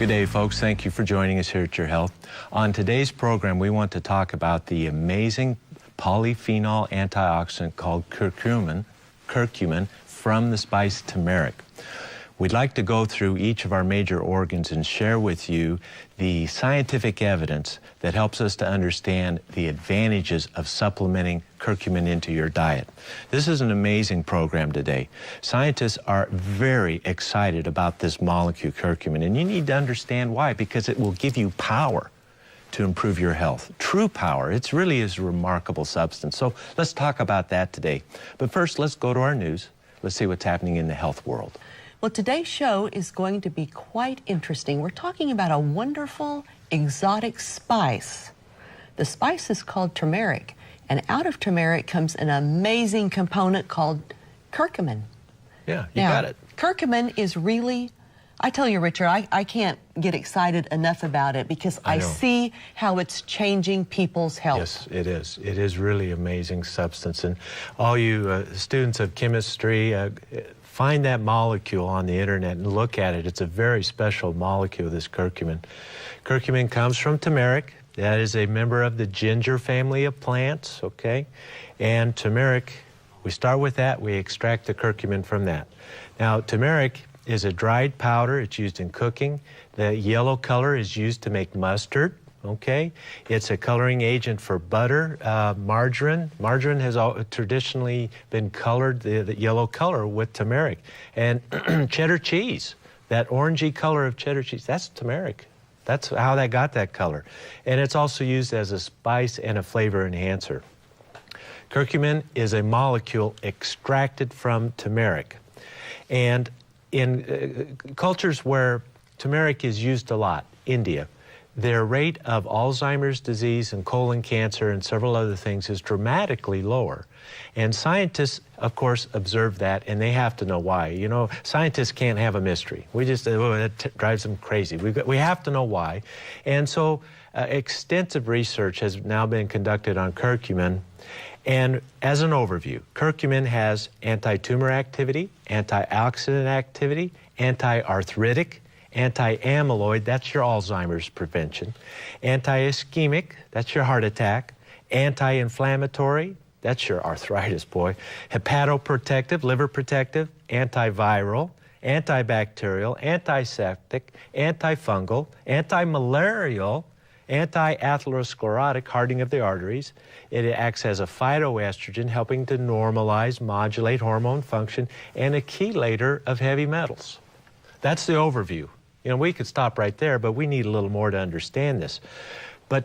Good day, folks. Thank you for joining us here at Your Health. On today's program, we want to talk about the amazing polyphenol antioxidant called curcumin from the spice turmeric. We'd like to go through each of our major organs and share with you the scientific evidence that helps us to understand the advantages of supplementing curcumin into your diet. This is an amazing program today. Scientists are very excited about this molecule curcumin, and you need to understand why, because it will give you power to improve your health. True power. It really is a remarkable substance. So let's talk about that today. But first, let's go to our news. Let's see what's happening in the health world. Well, today's show is going to be quite interesting. We're talking about a wonderful exotic spice. The spice is called turmeric, and out of turmeric comes an amazing component called curcumin. Yeah, you got it. Curcumin is really, I tell you, Richard, I can't get excited enough about it because I see how it's changing people's health. Yes, it is. It is really amazing substance. And all you students of chemistry, find that molecule on the internet and look at it. It's a very special molecule, this curcumin. Curcumin comes from turmeric. That is a member of the ginger family of plants, okay? And turmeric, we start with that, we extract the curcumin from that. Now, turmeric is a dried powder. It's used in cooking. The yellow color is used to make mustard. Okay, it's a coloring agent for butter, margarine. Margarine has traditionally been colored the yellow color with turmeric. And cheddar cheese, that orangey color of cheddar cheese, that's turmeric. That's how that got that color. And it's also used as a spice and a flavor enhancer. Curcumin is a molecule extracted from turmeric. And in cultures where turmeric is used a lot, India, their rate of Alzheimer's disease and colon cancer and several other things is dramatically lower. And scientists, of course, observe that, and they have to know why. You know, scientists can't have a mystery. We just, that drives them crazy. We have to know why. And so extensive research has now been conducted on curcumin. And as an overview, curcumin has anti-tumor activity, antioxidant activity, anti-arthritic, anti-amyloid, that's your Alzheimer's prevention, anti-ischemic, that's your heart attack, anti-inflammatory, that's your arthritis, boy, hepatoprotective, liver protective, antiviral, antibacterial, antiseptic, antifungal, anti-malarial, anti-atherosclerotic, hardening of the arteries. It acts as a phytoestrogen, helping to normalize, modulate hormone function, and a chelator of heavy metals. That's the overview. You know, we could stop right there, but we need a little more to understand this. But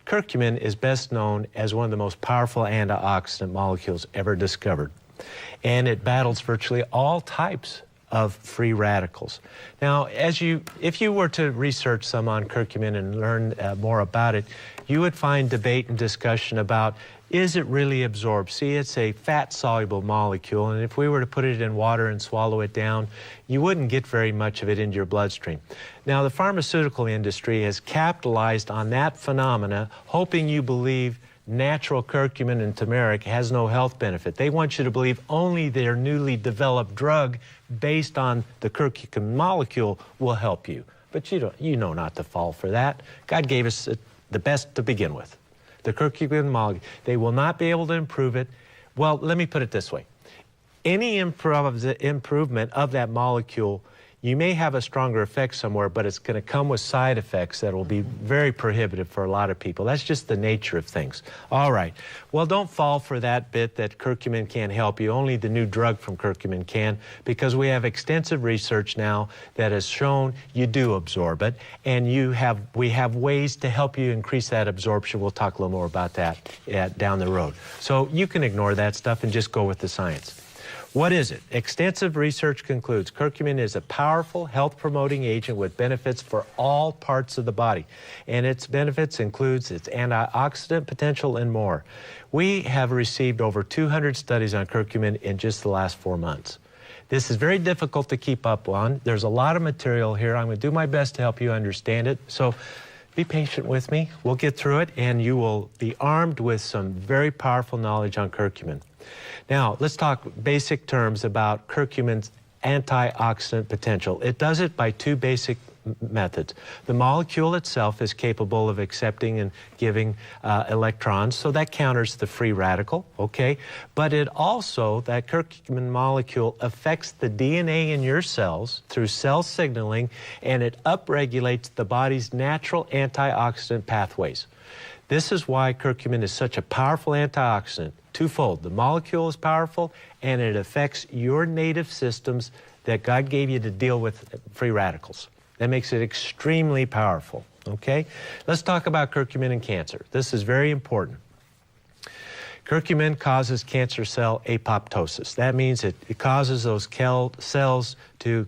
curcumin is best known as one of the most powerful antioxidant molecules ever discovered. And it battles virtually all types of free radicals. Now, if you were to research some on curcumin and learn more about it, you would find debate and discussion about, is it really absorbed? See, it's a fat-soluble molecule, and if we were to put it in water and swallow it down, you wouldn't get very much of it into your bloodstream. Now, the pharmaceutical industry has capitalized on that phenomena, hoping you believe natural curcumin and turmeric has no health benefit. They want you to believe only their newly developed drug based on the curcumin molecule will help you. But you know not to fall for that. God gave us the best to begin with. The curcumin molecule. They will not be able to improve it. Well, let me put it this way. Any improvement of that molecule, you may have a stronger effect somewhere, but it's going to come with side effects that will be very prohibitive for a lot of people. That's just the nature of things. All right. Well, don't fall for that bit that curcumin can't help you. Only the new drug from curcumin can, because we have extensive research now that has shown you do absorb it, and we have ways to help you increase that absorption. We'll talk a little more about that down the road. So you can ignore that stuff and just go with the science. What is it? Extensive research concludes curcumin is a powerful health-promoting agent with benefits for all parts of the body. And its benefits includes its antioxidant potential and more. We have received over 200 studies on curcumin in just the last 4 months. This is very difficult to keep up on. There's a lot of material here. I'm going to do my best to help you understand it. So be patient with me. We'll get through it, and you will be armed with some very powerful knowledge on curcumin. Now, let's talk basic terms about curcumin's antioxidant potential. It does it by two basic methods. The molecule itself is capable of accepting and giving electrons, so that counters the free radical, okay? But it also, that curcumin molecule affects the DNA in your cells through cell signaling, and it upregulates the body's natural antioxidant pathways. This is why curcumin is such a powerful antioxidant, twofold. The molecule is powerful, and it affects your native systems that God gave you to deal with free radicals. That makes it extremely powerful, okay? Let's talk about curcumin and cancer. This is very important. Curcumin causes cancer cell apoptosis. That means it causes those cells to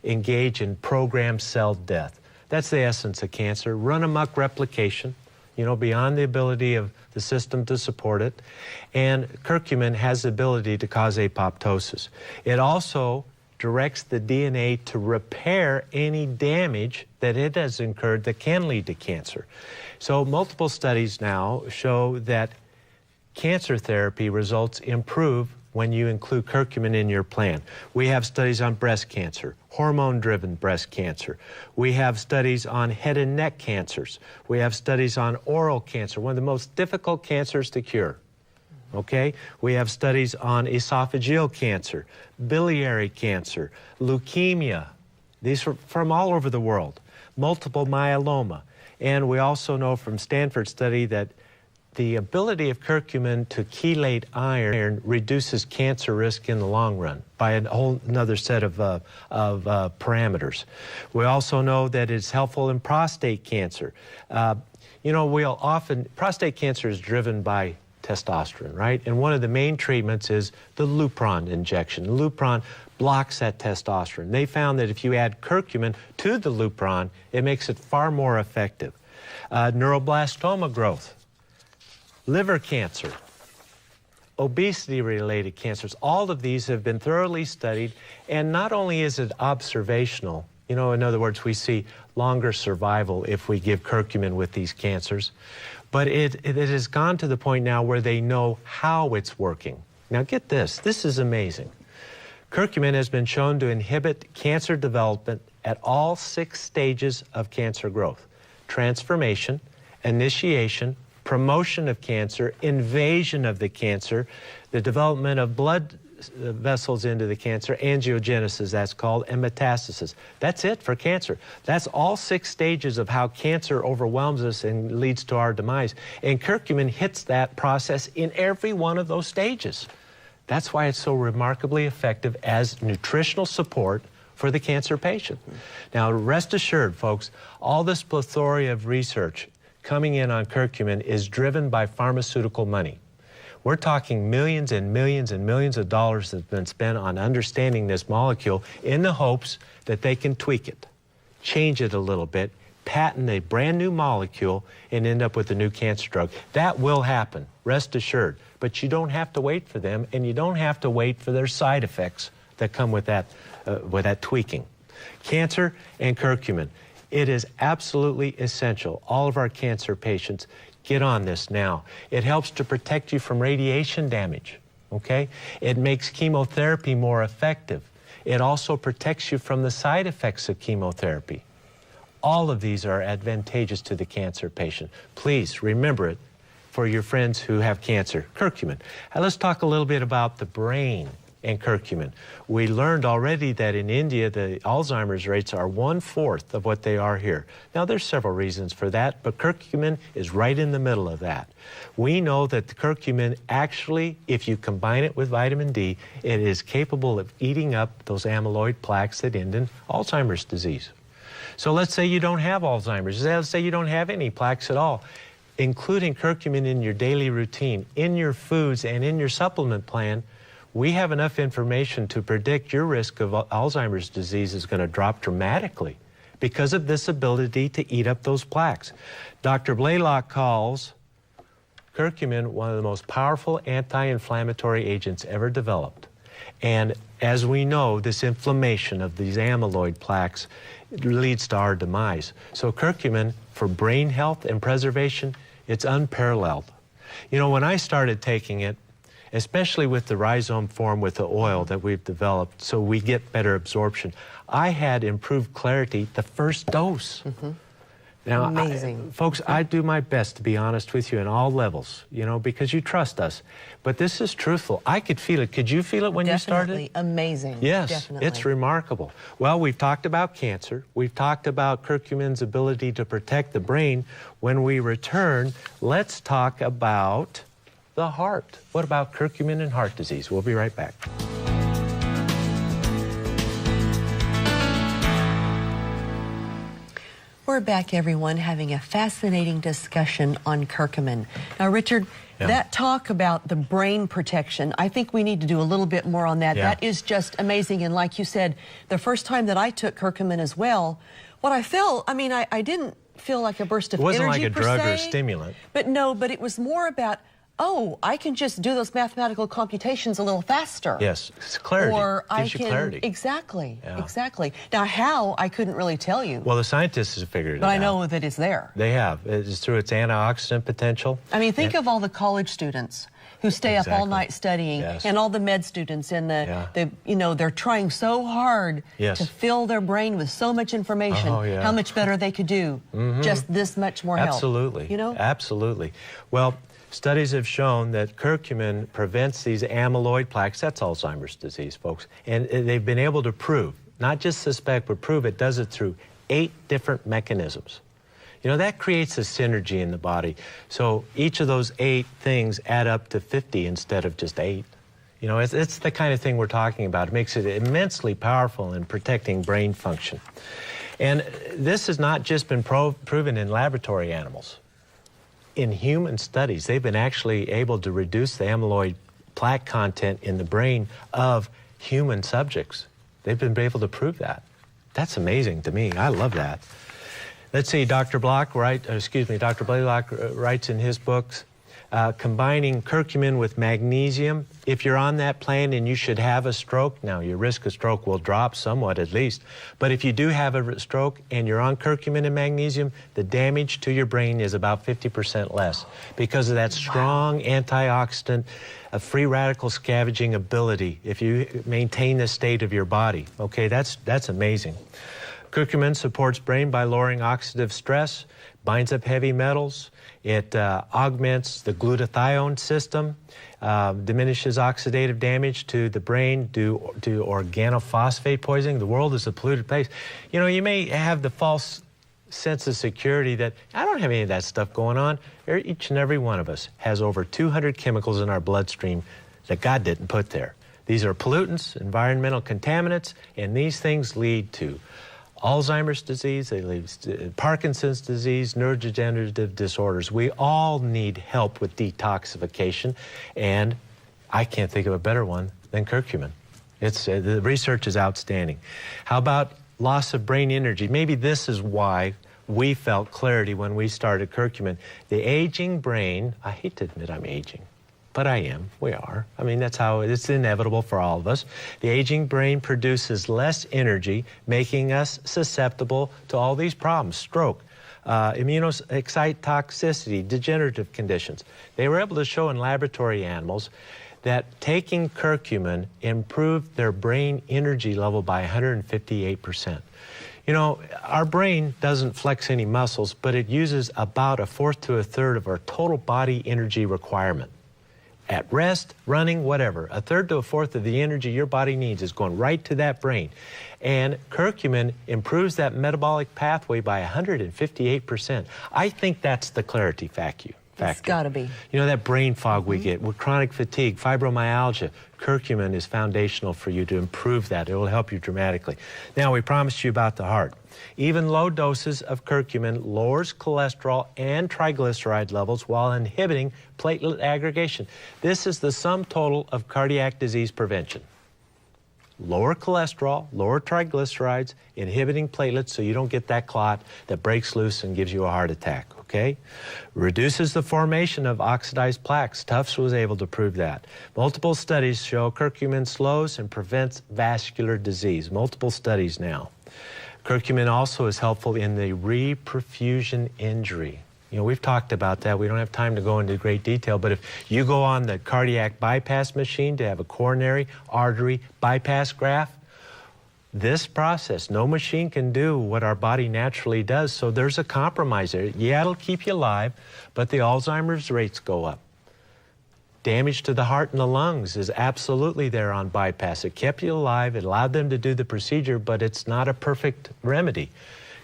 engage in programmed cell death. That's the essence of cancer. Run amok replication, beyond the ability of the system to support it. And curcumin has the ability to cause apoptosis. It also directs the DNA to repair any damage that it has incurred that can lead to cancer. So multiple studies now show that cancer therapy results improve when you include curcumin in your plan. We have studies on breast cancer, hormone-driven breast cancer. We have studies on head and neck cancers. We have studies on oral cancer, one of the most difficult cancers to cure. Okay? We have studies on esophageal cancer, biliary cancer, leukemia. These are from all over the world. Multiple myeloma. And we also know from Stanford study that the ability of curcumin to chelate iron reduces cancer risk in the long run by a whole another set of parameters. We also know that it's helpful in prostate cancer. Prostate cancer is driven by testosterone, right? And one of the main treatments is the Lupron injection. Lupron blocks that testosterone. They found that if you add curcumin to the Lupron, it makes it far more effective. Neuroblastoma growth, liver cancer, obesity-related cancers, all of these have been thoroughly studied, and not only is it observational, in other words, we see longer survival if we give curcumin with these cancers, but it has gone to the point now where they know how it's working. Now get this is amazing. Curcumin has been shown to inhibit cancer development at all 6 stages of cancer growth: transformation, initiation, promotion of cancer, invasion of the cancer, the development of blood vessels into the cancer, angiogenesis that's called, and metastasis. That's it for cancer. That's all 6 stages of how cancer overwhelms us and leads to our demise. And curcumin hits that process in every one of those stages. That's why it's so remarkably effective as nutritional support for the cancer patient. Now, rest assured, folks, all this plethora of research coming in on curcumin is driven by pharmaceutical money. We're talking millions and millions and millions of dollars that have been spent on understanding this molecule in the hopes that they can tweak it, change it a little bit, patent a brand new molecule, and end up with a new cancer drug. That will happen, rest assured. But you don't have to wait for them, and you don't have to wait for their side effects that come with that tweaking. Cancer and curcumin. It is absolutely essential. All of our cancer patients get on this now. It helps to protect you from radiation damage, okay? It makes chemotherapy more effective. It also protects you from the side effects of chemotherapy. All of these are advantageous to the cancer patient. Please remember it for your friends who have cancer. Curcumin. Now let's talk a little bit about the brain and curcumin. We learned already that in India, the Alzheimer's rates are 1/4 of what they are here. Now, there's several reasons for that, but curcumin is right in the middle of that. We know that the curcumin actually, if you combine it with vitamin D, it is capable of eating up those amyloid plaques that end in Alzheimer's disease. So let's say you don't have Alzheimer's. Let's say you don't have any plaques at all. Including curcumin in your daily routine, in your foods, and in your supplement plan, we have enough information to predict your risk of Alzheimer's disease is going to drop dramatically because of this ability to eat up those plaques. Dr. Blaylock calls curcumin one of the most powerful anti-inflammatory agents ever developed. And as we know, this inflammation of these amyloid plaques leads to our demise. So curcumin, for brain health and preservation, it's unparalleled. You know, when I started taking it, especially with the rhizome form with the oil that we've developed, so we get better absorption. I had improved clarity the first dose. Now, Amazing. Folks, I do my best to be honest with you in all levels, you know, because you trust us. But this is truthful. I could feel it. Could you feel it when you started? Definitely amazing. Yes, Definitely. it's remarkable. Well, we've talked about cancer. We've talked about curcumin's ability to protect the brain. When we return, let's talk about the heart. What about curcumin and heart disease? We'll be right back. We're back, everyone, having a fascinating discussion on curcumin. Now, Richard, that talk about the brain protection, I think we need to do a little bit more on that. That is just amazing. And like you said, the first time that I took curcumin as well, what I felt, I mean, I didn't feel like a burst of energy. It wasn't like a drug or a stimulant. But no, but it was more about, oh, I can just do those mathematical computations a little faster. Yes, it's clarity. Or Gives you clarity. Exactly, exactly. Now, how, I couldn't really tell you. Well, the scientists have figured it out. But I know that it's there. They have. It's through its antioxidant potential. I mean, think of all the college students who stay up all night studying, and all the med students, and the you know, they're trying so hard to fill their brain with so much information. How much better they could do just this much more help. Absolutely. You know? Absolutely. Well, studies have shown that curcumin prevents these amyloid plaques. That's Alzheimer's disease, folks. And they've been able to prove, not just suspect, but prove it does it through 8 different mechanisms. You know, that creates a synergy in the body. So each of those 8 things add up to 50 instead of just 8. You know, it's the kind of thing we're talking about. It makes it immensely powerful in protecting brain function. And this has not just been proven in laboratory animals. In human studies, they've been actually able to reduce the amyloid plaque content in the brain of human subjects. They've been able to prove that. That's amazing to me. I love that. Let's see, Dr. Blaylock writes in his books, combining curcumin with magnesium. If you're on that plan and you should have a stroke, now your risk of stroke will drop somewhat at least, but if you do have a stroke and you're on curcumin and magnesium, the damage to your brain is about 50% less because of that strong antioxidant, free radical scavenging ability if you maintain the state of your body. Okay, that's amazing. Curcumin supports brain by lowering oxidative stress, binds up heavy metals, it augments the glutathione system, diminishes oxidative damage to the brain due to organophosphate poisoning. The world is a polluted place. You know, you may have the false sense of security that I don't have any of that stuff going on. Each and every one of us has over 200 chemicals in our bloodstream that God didn't put there. These are pollutants, environmental contaminants, and these things lead to Alzheimer's disease, they lead to Parkinson's disease, neurodegenerative disorders. We all need help with detoxification, and I can't think of a better one than curcumin. The research is outstanding. How about loss of brain energy? Maybe this is why we felt clarity when we started curcumin. The aging brain, I hate to admit I'm aging, but I am, we are. I mean, that's how it's inevitable for all of us. The aging brain produces less energy, making us susceptible to all these problems, stroke, immunoexcitotoxicity, degenerative conditions. They were able to show in laboratory animals that taking curcumin improved their brain energy level by 158%. You know, our brain doesn't flex any muscles, but it uses about 1/4 to 1/3 of our total body energy requirement. At rest, running, whatever, 1/3 to 1/4 of the energy your body needs is going right to that brain. And curcumin improves that metabolic pathway by 158%. I think that's the clarity factor. It's got to be. You know, that brain fog we get with chronic fatigue, fibromyalgia, curcumin is foundational for you to improve that. It will help you dramatically. Now, we promised you about the heart. Even low doses of curcumin lowers cholesterol and triglyceride levels while inhibiting platelet aggregation. This is the sum total of cardiac disease prevention. Lower cholesterol, lower triglycerides, inhibiting platelets so you don't get that clot that breaks loose and gives you a heart attack, okay? Reduces the formation of oxidized plaques. Tufts was able to prove that. Multiple studies show curcumin slows and prevents vascular disease. Multiple studies now. Curcumin also is helpful in the reperfusion injury. You know, we've talked about that. We don't have time to go into great detail, but if you go on the cardiac bypass machine to have a coronary artery bypass graft, this process, no machine can do what our body naturally does, so there's a compromise there. Yeah, it'll keep you alive, but the Alzheimer's rates go up. Damage to the heart and the lungs is absolutely there on bypass. It kept you alive, it allowed them to do the procedure, but it's not a perfect remedy.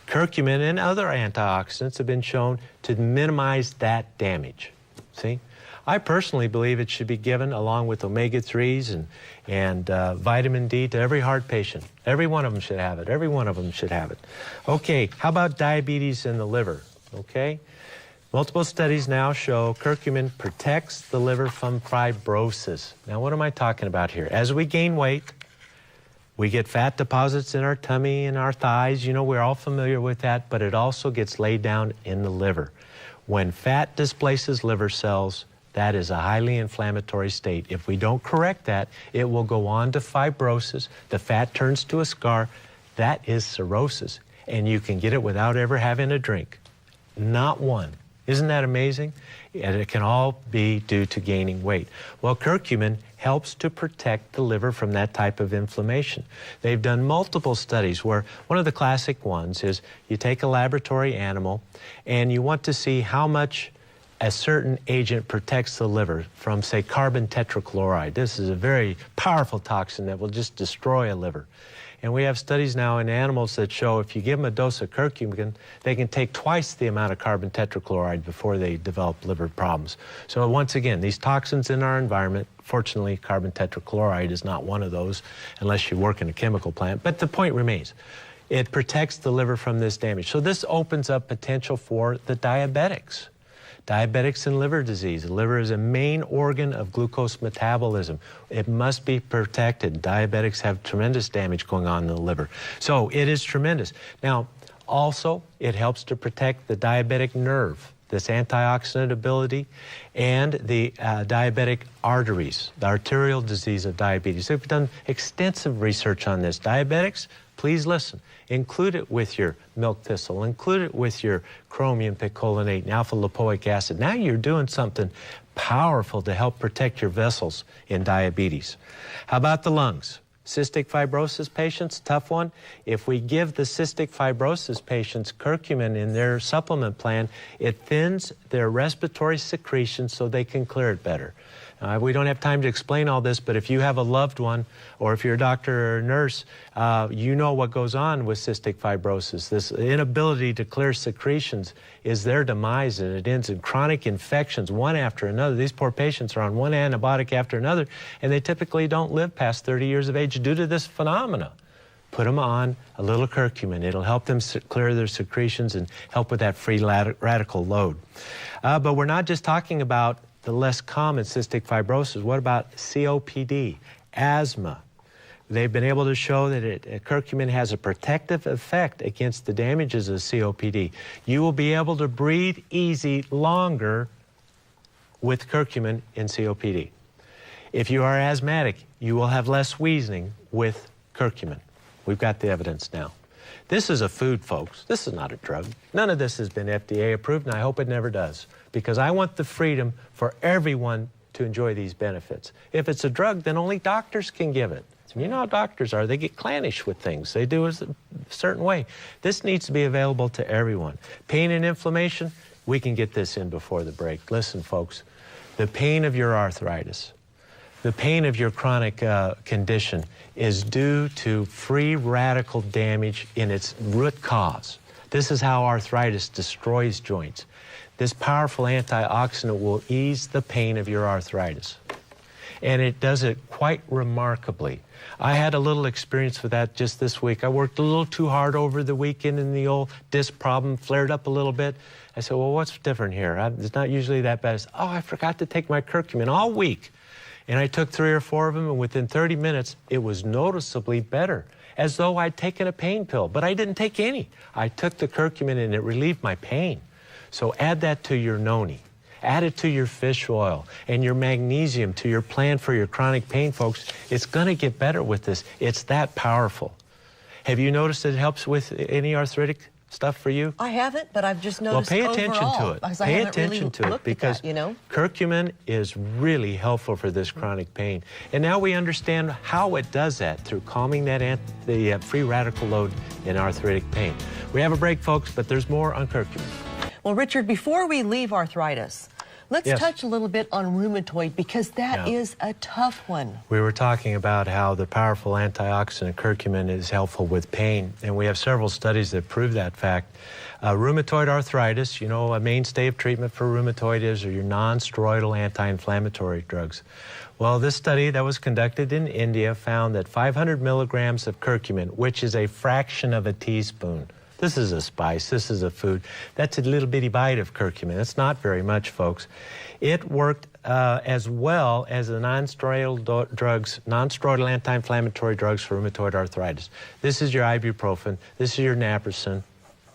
Curcumin and other antioxidants have been shown to minimize that damage. See? I personally believe it should be given along with omega-3s and vitamin D to every heart patient. Every one of them should have it. Every one of them should have it. Okay, how about diabetes in the liver? Okay? Multiple studies now show curcumin protects the liver from fibrosis. Now, what am I talking about here? As we gain weight, we get fat deposits in our tummy and our thighs. You know, we're all familiar with that, but it also gets laid down in the liver. When fat displaces liver cells, that is a highly inflammatory state. If we don't correct that, it will go on to fibrosis. The fat turns to a scar. That is cirrhosis, and you can get it without ever having a drink. Not one. Isn't that amazing? And it can all be due to gaining weight. Well, curcumin helps to protect the liver from that type of inflammation. They've done multiple studies where one of the classic ones is you take a laboratory animal and you want to see how much a certain agent protects the liver from, say, carbon tetrachloride. This is a very powerful toxin that will just destroy a liver. And we have studies now in animals that show if you give them a dose of curcumin, they can take twice the amount of carbon tetrachloride before they develop liver problems. So once again, these toxins in our environment, fortunately, carbon tetrachloride is not one of those unless you work in a chemical plant. But the point remains, it protects the liver from this damage. So this opens up potential for the diabetics. Diabetics and liver disease. The liver is a main organ of glucose metabolism. It must be protected. Diabetics have tremendous damage going on in the liver. So it is tremendous. Now, also, it helps to protect the diabetic nerve, this antioxidant ability, and the diabetic arteries, the arterial disease of diabetes. They've done extensive research on this. Diabetics, please listen. Include it with your milk thistle. Include it with your chromium picolinate and alpha-lipoic acid. Now you're doing something powerful to help protect your vessels in diabetes. How about the lungs? Cystic fibrosis patients, tough one. If we give the cystic fibrosis patients curcumin in their supplement plan, it thins their respiratory secretions so they can clear it better. We don't have time to explain all this, but if you have a loved one or if you're a doctor or a nurse, you know what goes on with cystic fibrosis. This inability to clear secretions is their demise, and it ends in chronic infections, one after another. These poor patients are on one antibiotic after another, and they typically don't live past 30 years of age due to this phenomena. Put them on a little curcumin. It'll help them clear their secretions and help with that free radical load. But we're not just talking about the less common cystic fibrosis. What about COPD, asthma? They've been able to show that curcumin has a protective effect against the damages of COPD. You will be able to breathe easy longer with curcumin in COPD. If you are asthmatic, you will have less wheezing with curcumin. We've got the evidence now. This is a food, folks. This is not a drug. None of this has been FDA approved, and I hope it never does, because I want the freedom for everyone to enjoy these benefits. If it's a drug, then only doctors can give it. You know how doctors are. They get clannish with things. They do it a certain way. This needs to be available to everyone. Pain and inflammation, we can get this in before the break. Listen, folks, the pain of your arthritis, the pain of your chronic condition is due to free radical damage in its root cause. This is how arthritis destroys joints. This powerful antioxidant will ease the pain of your arthritis. And it does it quite remarkably. I had a little experience with that just this week. I worked a little too hard over the weekend and the old disc problem flared up a little bit. I said, well, what's different here? It's not usually that bad. I said, oh, I forgot to take my curcumin all week. And I took 3 or 4 of them, and within 30 minutes, it was noticeably better, as though I'd taken a pain pill. But I didn't take any. I took the curcumin, and it relieved my pain. So add that to your noni. Add it to your fish oil and your magnesium to your plan for your chronic pain, folks. It's going to get better with this. It's that powerful. Have you noticed that it helps with any arthritic stuff for you? I haven't, but I've just noticed Well, pay attention overall, to it. because I Pay haven't attention really to it looked because at that, you know? curcumin is really helpful for this chronic pain. And now we understand how it does that through calming that the free radical load in arthritic pain. We have a break, folks, but there's more on curcumin. Well, Richard, before we leave arthritis, let's touch a little bit on rheumatoid, because that is a tough one. We were talking about how the powerful antioxidant curcumin is helpful with pain, and we have several studies that prove that fact. Rheumatoid arthritis, you know, a mainstay of treatment for rheumatoid is your non-steroidal anti-inflammatory drugs. Well, this study that was conducted in India found that 500 milligrams of curcumin, which is a fraction of a teaspoon, this is a spice, this is a food, that's a little bitty bite of curcumin. It's not very much, folks. It worked as well as the non-steroidal anti-inflammatory drugs for rheumatoid arthritis. This is your ibuprofen, this is your naproxen,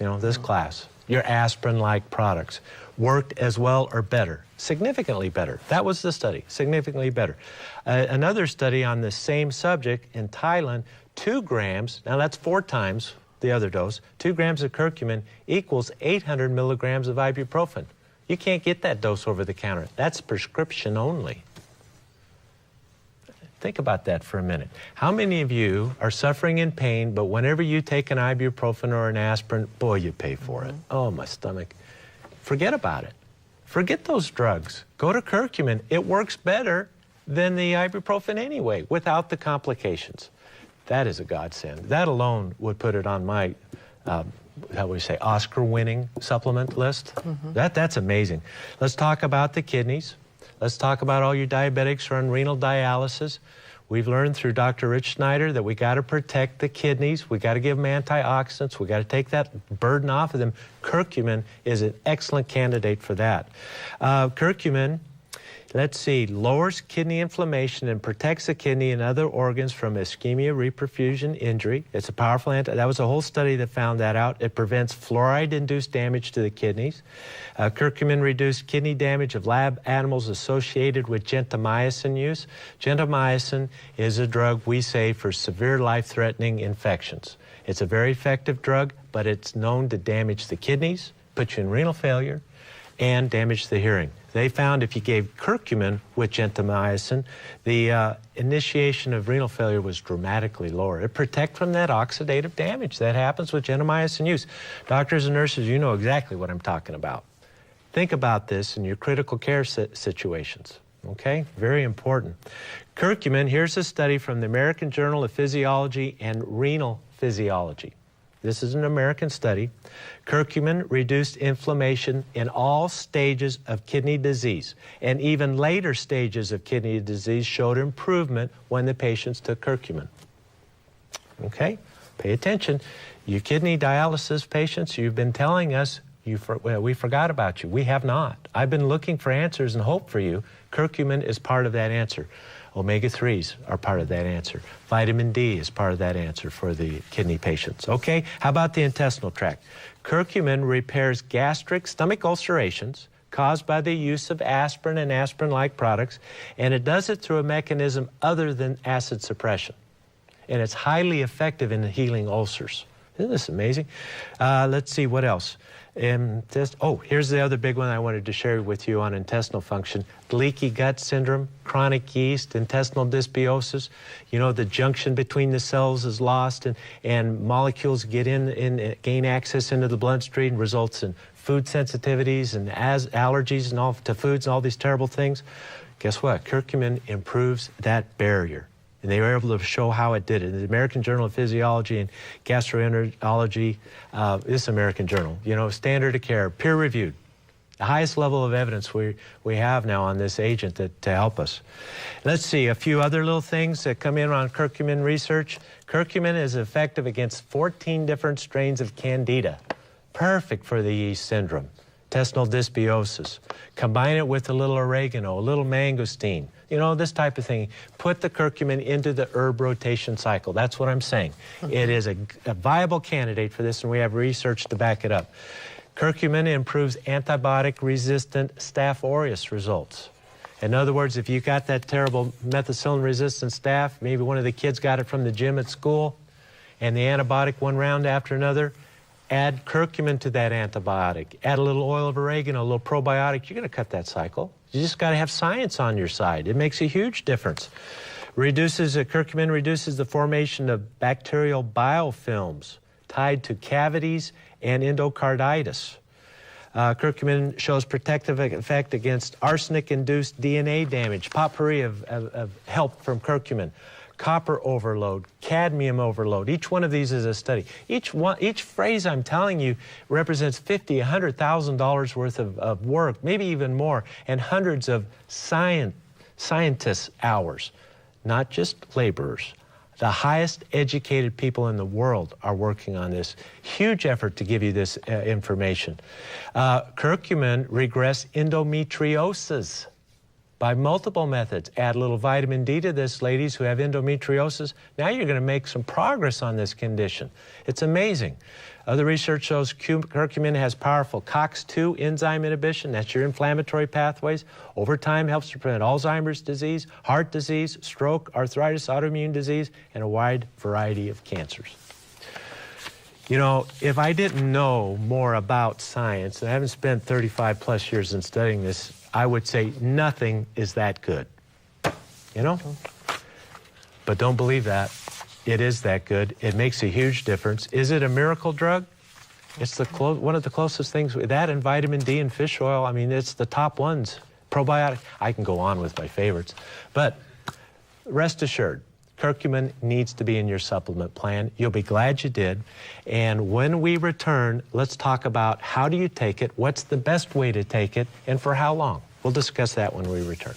you know, this class. Your aspirin-like products worked as well or better, significantly better. That was the study, significantly better. Another study on the same subject in Thailand, 2 grams, now that's 4 times the other dose, 2 grams of curcumin equals 800 milligrams of ibuprofen. You can't get that dose over the counter. That's prescription only. Think about that for a minute. How many of you are suffering in pain, but whenever you take an ibuprofen or an aspirin, boy, you pay for it. Oh, my stomach. Forget about it. Forget those drugs. Go to curcumin. It works better than the ibuprofen anyway, without the complications. That is a godsend. That alone would put it on my, how would we say, Oscar-winning supplement list. That's amazing. Let's talk about the kidneys. Let's talk about all your diabetics who are on renal dialysis. We've learned through Dr. Rich Snyder that we got to protect the kidneys. We got to give them antioxidants. We got to take that burden off of them. Curcumin is an excellent candidate for that. Curcumin, let's see, lowers kidney inflammation and protects the kidney and other organs from ischemia, reperfusion, injury. It's a powerful that was a whole study that found that out. It prevents fluoride-induced damage to the kidneys. Curcumin reduced kidney damage of lab animals associated with gentamicin use. Gentamicin is a drug we say for severe life-threatening infections. It's a very effective drug, but it's known to damage the kidneys, put you in renal failure, and damage the hearing. They found if you gave curcumin with gentamicin, the initiation of renal failure was dramatically lower. It protects from that oxidative damage that happens with gentamicin use. Doctors and nurses, you know exactly what I'm talking about. Think about this in your critical care situations, okay? Very important. Curcumin, here's a study from the American Journal of Physiology and Renal Physiology. This is an American study. Curcumin reduced inflammation in all stages of kidney disease, and even later stages of kidney disease showed improvement when the patients took curcumin. Okay? Pay attention. You kidney dialysis patients, you've been telling us we forgot about you. We have not. I've been looking for answers and hope for you. Curcumin is part of that answer. Omega-3s are part of that answer. Vitamin D is part of that answer for the kidney patients. Okay, how about the intestinal tract? Curcumin repairs gastric stomach ulcerations caused by the use of aspirin and aspirin-like products, and it does it through a mechanism other than acid suppression. And it's highly effective in healing ulcers. Isn't this amazing? Let's see, what else? Here's the other big one I wanted to share with you on intestinal function. Leaky gut syndrome, chronic yeast, intestinal dysbiosis. You know, the junction between the cells is lost and molecules get gain access into the bloodstream, results in food sensitivities and allergies and all to foods and all these terrible things. Guess what? Curcumin improves that barrier. And they were able to show how it did it. The American Journal of Physiology and Gastroenterology, this American Journal, you know, standard of care, peer-reviewed. The highest level of evidence we have now on this agent to help us. Let's see, a few other little things that come in on curcumin research. Curcumin is effective against 14 different strains of Candida. Perfect for the yeast syndrome. Intestinal dysbiosis. Combine it with a little oregano, a little mangosteen, you know, this type of thing. Put the curcumin into the herb rotation cycle. That's what I'm saying. It is a viable candidate for this, and we have research to back it up. Curcumin improves antibiotic-resistant Staph aureus results. In other words, if you got that terrible methicillin-resistant staph, maybe one of the kids got it from the gym at school, and the antibiotic one round after another, Add curcumin to that antibiotic. Add a little oil of oregano, a little probiotic. You're going to cut that cycle. You just got to have science on your side. It makes a huge difference. Curcumin reduces the formation of bacterial biofilms tied to cavities and endocarditis. Curcumin shows protective effect against arsenic-induced DNA damage. Potpourri of help from curcumin. Copper overload, cadmium overload. Each one of these is a study. Each phrase I'm telling you represents $50,000, $100,000 worth of work, maybe even more, and hundreds of scientists' hours, not just laborers. The highest educated people in the world are working on this. Huge effort to give you this information. Curcumin regress endometriosis by multiple methods. Add a little vitamin D to this, ladies who have endometriosis. Now you're going to make some progress on this condition. It's amazing. Other research shows curcumin has powerful COX-2 enzyme inhibition. That's your inflammatory pathways. Over time helps to prevent Alzheimer's disease, heart disease, stroke, arthritis, autoimmune disease, and a wide variety of cancers. You know, if I didn't know more about science, and I haven't spent 35 plus years in studying this, I would say nothing is that good, you know? But don't believe that. It is that good. It makes a huge difference. Is it a miracle drug? It's one of the closest things. That and vitamin D and fish oil, I mean, it's the top ones. Probiotic, I can go on with my favorites. But rest assured, curcumin needs to be in your supplement plan. You'll be glad you did. And when we return, let's talk about how do you take it, what's the best way to take it, and for how long. We'll discuss that when we return.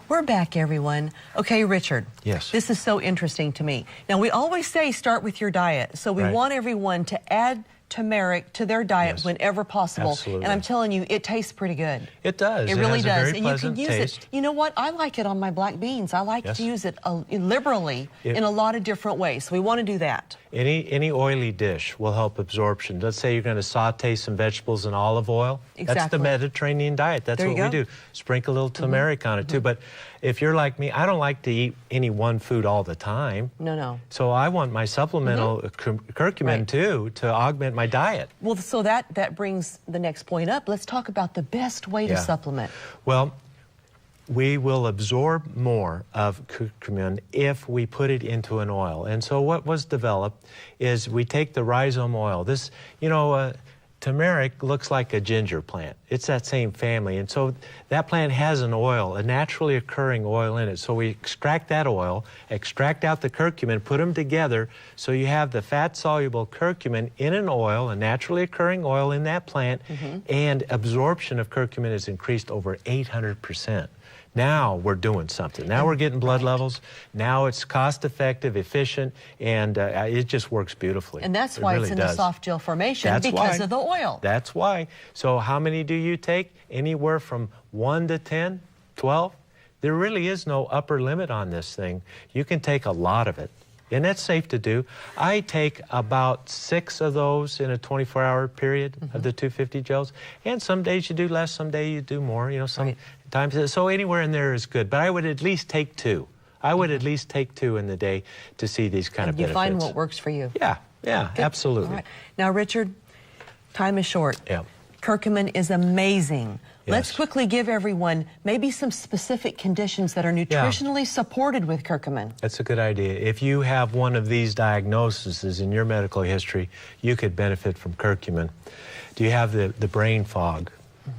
We're back, everyone. Okay, Richard. Yes. This is so interesting to me. Now, we always say start with your diet. So we want everyone to add turmeric to their diet whenever possible. Absolutely. And I'm telling you, it tastes pretty good. It does. It really has does. A very and you pleasant can use taste. it. You know what? I like it on my black beans. I like to use it liberally in a lot of different ways. So we want to do that. Any oily dish will help absorption. Let's say you're going to saute some vegetables in olive oil. Exactly. That's the Mediterranean diet. That's what we do. Sprinkle a little turmeric on it too. But if you're like me, I don't like to eat any one food all the time. No. So I want my supplemental curcumin too to augment my diet. Well, so that brings the next point up. Let's talk about the best way to supplement. Well, we will absorb more of curcumin if we put it into an oil. And so what was developed is we take the rhizome oil. This, you know, turmeric looks like a ginger plant. It's that same family. And so that plant has an oil, a naturally occurring oil in it. So we extract that oil, extract out the curcumin, put them together so you have the fat-soluble curcumin in an oil, a naturally occurring oil in that plant, and absorption of curcumin is increased over 800%. Now we're doing something. Now we're getting blood levels. Now it's cost-effective, efficient, and it just works beautifully. And that's why it's in the soft gel formation, because of the oil. That's why. So how many do you take? Anywhere from 1 to 10, 12? There really is no upper limit on this thing. You can take a lot of it. And that's safe to do. I take about 6 of those in a 24-hour period of the 250 gels. And some days you do less, some days you do more. You know, sometimes. So anywhere in there is good. But I would at least take 2. I would at least take 2 in the day to see these kind of benefits. You find what works for you. Yeah, absolutely. All right. Now, Richard, time is short. Yeah. Curcumin is amazing. Yes. Let's quickly give everyone maybe some specific conditions that are nutritionally supported with curcumin. That's a good idea. If you have one of these diagnoses in your medical history, you could benefit from curcumin. Do you have the brain fog,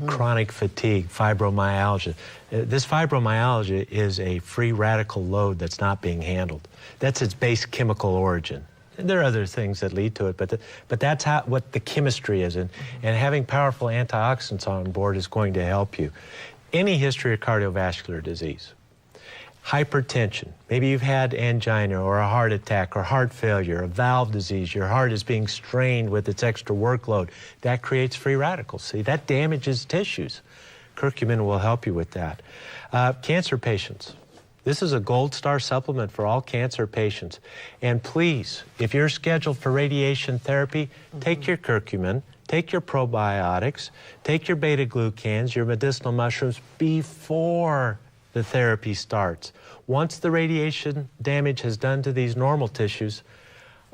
chronic fatigue, fibromyalgia? This fibromyalgia is a free radical load that's not being handled. That's its base chemical origin. There are other things that lead to it, but that's what the chemistry is, and having powerful antioxidants on board is going to help you. Any history of cardiovascular disease, hypertension, maybe you've had angina or a heart attack or heart failure, a valve disease, your heart is being strained with its extra workload, that creates free radicals. See, that damages tissues. Curcumin will help you with that. Cancer patients. This is a gold star supplement for all cancer patients. And please, if you're scheduled for radiation therapy, take your curcumin, take your probiotics, take your beta-glucans, your medicinal mushrooms before the therapy starts. Once the radiation damage has done to these normal tissues,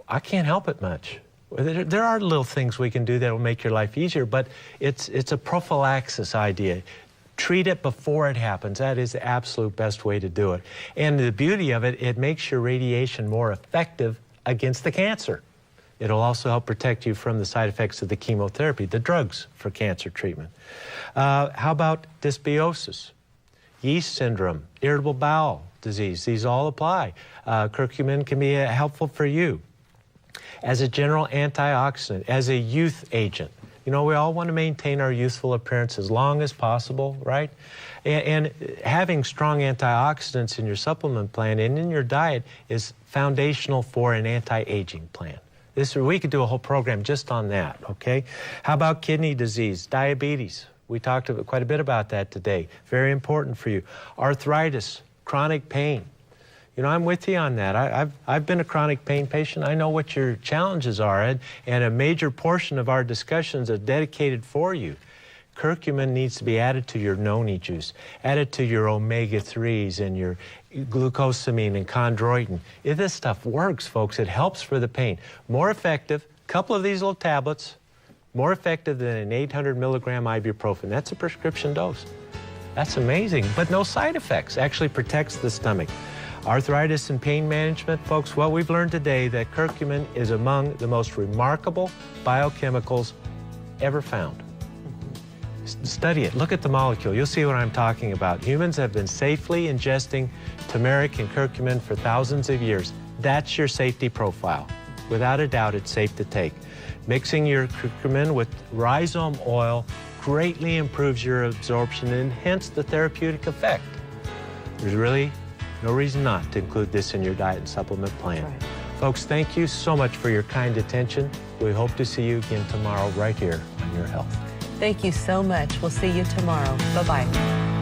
I can't help it much. There are little things we can do that will make your life easier, but it's a prophylaxis idea. Treat it before it happens. That is the absolute best way to do it. And the beauty of it, it makes your radiation more effective against the cancer. It'll also help protect you from the side effects of the chemotherapy, the drugs for cancer treatment. How about dysbiosis, yeast syndrome, irritable bowel disease? These all apply. Curcumin can be helpful for you. As a general antioxidant, as a youth agent. You know, we all want to maintain our youthful appearance as long as possible, right? And having strong antioxidants in your supplement plan and in your diet is foundational for an anti-aging plan. We could do a whole program just on that, okay? How about kidney disease, diabetes? We talked quite a bit about that today. Very important for you. Arthritis, chronic pain. You know, I'm with you on that. I've been a chronic pain patient. I know what your challenges are, and a major portion of our discussions are dedicated for you. Curcumin needs to be added to your noni juice, added to your omega-3s and your glucosamine and chondroitin. If this stuff works, folks, it helps for the pain. More effective, couple of these little tablets, more effective than an 800 milligram ibuprofen. That's a prescription dose. That's amazing, but no side effects. Actually protects the stomach. Arthritis and pain management, folks, well, we've learned today that curcumin is among the most remarkable biochemicals ever found. Study it. Look at the molecule. You'll see what I'm talking about. Humans have been safely ingesting turmeric and curcumin for thousands of years. That's your safety profile. Without a doubt, it's safe to take. Mixing your curcumin with rhizome oil greatly improves your absorption and hence the therapeutic effect. There's really no reason not to include this in your diet and supplement plan. Right. Folks, thank you so much for your kind attention. We hope to see you again tomorrow right here on Your Health. Thank you so much. We'll see you tomorrow. Bye-bye.